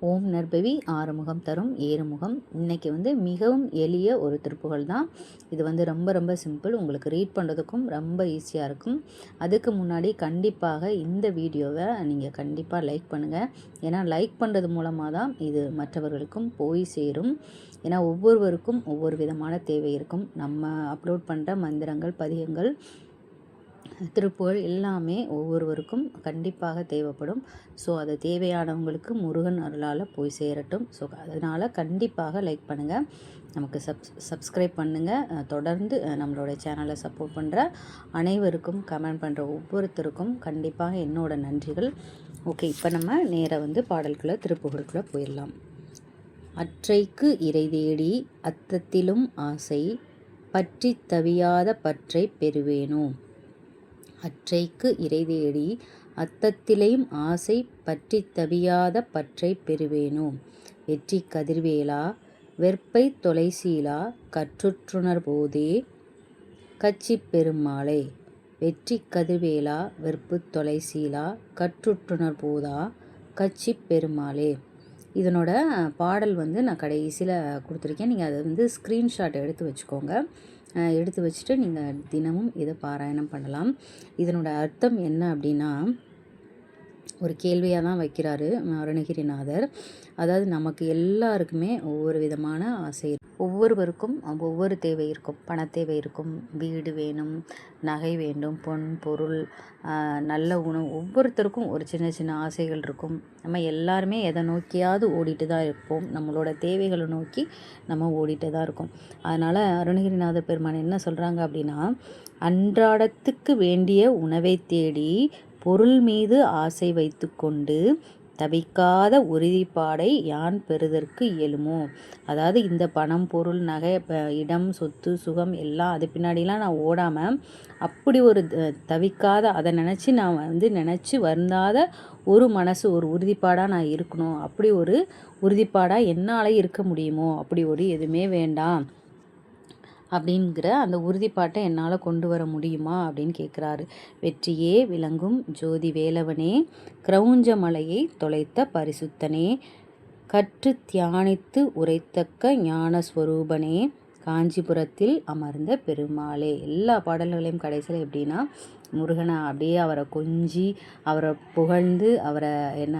ஓம் நற்பவி ஆறுமுகம் தரும் ஏறுமுகம். இன்றைக்கி மிகவும் எளிய ஒரு திருப்புகள் தான். இது ரொம்ப ரொம்ப சிம்பிள். உங்களுக்கு ரீட் பண்ணுறதுக்கும் ரொம்ப ஈஸியாக இருக்கும். அதுக்கு முன்னாடி கண்டிப்பாக இந்த வீடியோவை நீங்கள் கண்டிப்பாக லைக் பண்ணுங்கள். ஏன்னா லைக் பண்ணுறது மூலமாக தான் இது மற்றவர்களுக்கும் போய் சேரும். ஏன்னா ஒவ்வொருவருக்கும் ஒவ்வொரு விதமான தேவை இருக்கும். நம்ம அப்லோட் பண்ணுற மந்திரங்கள், பதிகங்கள், திருப்புகள் எல்லாமே ஒவ்வொருவருக்கும் கண்டிப்பாக தேவைப்படும். ஸோ அது தேவையானவங்களுக்கு முருகன் அருளால் போய் சேரட்டும். ஸோ அதனால் கண்டிப்பாக லைக் பண்ணுங்கள், நமக்கு சப்ஸ்கிரைப் பண்ணுங்கள். தொடர்ந்து நம்மளோட சேனலை சப்போர்ட் பண்ணுற அனைவருக்கும், கமெண்ட் பண்ணுற ஒவ்வொருத்தருக்கும் கண்டிப்பாக என்னோட நன்றிகள். ஓகே, இப்போ நம்ம நேராக பாடல்குள்ளே திருப்புகளுக்குள்ளே போயிடலாம். அற்றைக்கு இறை தேடி அத்தத்திலும் ஆசை பற்றி தவியாத பற்றை பெறுவேனோ. அற்றைக்கு இறை தேடி அத்தத்திலையும் ஆசை பற்றி தவியாத பற்றை பெறுவேனோ. வெற்றி கதிர்வேலா வெற்பை தொலைசீலா கற்றுற்றுணர் போதே கட்சி பெருமாளே. வெற்றி கதிர்வேலா வெற்பு தொலைசீலா கற்றுற்றுணர் போதா கட்சி பெருமாளே. இதனோட பாடல் நான் கடைசியில் கொடுத்துருக்கேன். நீங்கள் அதை ஸ்க்ரீன்ஷாட் எடுத்து வச்சுக்கோங்க. எடுத்து வச்சுட்டு நீங்கள் தினமும் இதை பாராயணம் பண்ணலாம். இதனோட அர்த்தம் என்ன அப்படின்னா, ஒரு கேள்வியாக தான் வைக்கிறாரு அருணகிரிநாதர். அதாவது நமக்கு எல்லாருக்குமே ஒவ்வொரு விதமான ஆசை, ஒவ்வொருவருக்கும் ஒவ்வொரு தேவை இருக்கும். பணத்தேவை இருக்கும், வீடு வேணும், நகை வேண்டும், பொன் பொருள், நல்ல உணவு, ஒவ்வொருத்தருக்கும் ஒரு சின்ன சின்ன ஆசைகள் இருக்கும். நம்ம எல்லாருமே எதை நோக்கியாவது ஓடிட்டு தான் இருப்போம். நம்மளோட தேவைகளை நோக்கி நம்ம ஓடிட்டு தான் இருக்கோம். அதனால் அருணகிரிநாதர் பெருமான் என்ன சொல்கிறாங்க அப்படின்னா, அன்றாடத்துக்கு வேண்டிய உணவை தேடி பொருள் மீது ஆசை வைத்து கொண்டு தவிக்காத உறுதிப்பாடை யான் பெறுதற்கு இயலுமோ. அதாவது இந்த பணம், பொருள், நகை, இடம், சொத்து, சுகம் எல்லாம் அது பின்னாடிலாம் நான் ஓடாமல் அப்படி ஒரு தவிக்காத, அதை நினச்சி நான் நினச்சி வருந்தாத ஒரு மனசு, ஒரு உறுதிப்பாடாக நான் இருக்கணும். அப்படி ஒரு உறுதிப்பாடாக என்னால் இருக்க முடியுமோ, அப்படி ஒரு எதுவுமே வேண்டாம் அப்படிங்கிற அந்த உறுதிப்பாட்டை என்னால் கொண்டு வர முடியுமா அப்படின்னு கேட்குறாரு. வெற்றியே விளங்கும் ஜோதி வேலவனே, கிரௌஞ்ச மலையை தொலைத்த பரிசுத்தனே, கற்று தியானித்து உரைத்தக்க ஞானஸ்வரூபனே, காஞ்சிபுரத்தில் அமர்ந்த பெருமாளே. எல்லா பாடல்களையும் கடைசியில் எப்படின்னா முருகனை அப்படியே அவரை கொஞ்சி அவரை புகழ்ந்து அவரை என்ன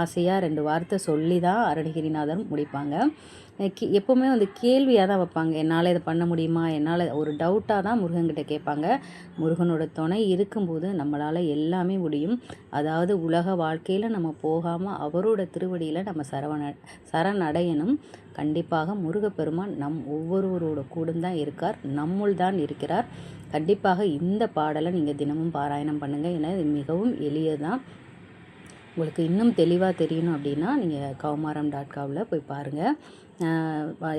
ஆசையாக 2 வார்த்தை சொல்லி தான் அருணகிரிநாதர் முடிப்பாங்க. எப்போவுமே கேள்வியாக தான் வைப்பாங்க. என்னால் இதை பண்ண முடியுமா, என்னால் ஒரு டவுட்டாக தான் முருகன்கிட்ட கேட்பாங்க. முருகனோட துணை இருக்கும்போது நம்மளால் எல்லாமே முடியும். அதாவது உலக வாழ்க்கையில் நம்ம போகாமல் அவரோட திருவடியில் நம்ம சரணடையணும். கண்டிப்பாக முருகப்பெருமான் நம் ஒவ்வொருவரோட கூட தான் இருக்கார், நம்முள் தான் இருக்கிறார். கண்டிப்பாக இந்த பாடலை நீங்கள் தினமும் பாராயணம் பண்ணுங்கள். ஏன்னா இது மிகவும் எளியதான். உங்களுக்கு இன்னும் தெளிவாக தெரியணும் அப்படின்னா நீங்கள் kavamaram.com போய் பாருங்கள்.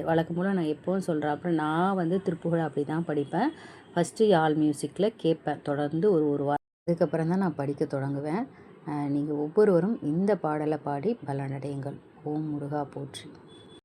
வழக்கம் போல் நான் எப்போவும் சொல்கிறேன். அப்புறம் நான் திருப்புகழ் அப்படி தான் படிப்பேன். ஃபஸ்ட்டு யாழ் மியூசிக்கில் கேட்பேன் தொடர்ந்து ஒரு வாரம். அதுக்கப்புறம் தான் நான் படிக்க தொடங்குவேன். நீங்கள் ஒவ்வொருவரும் இந்த பாடலை பாடி பலனடையுங்கள். ஓம் முருகா போற்றி.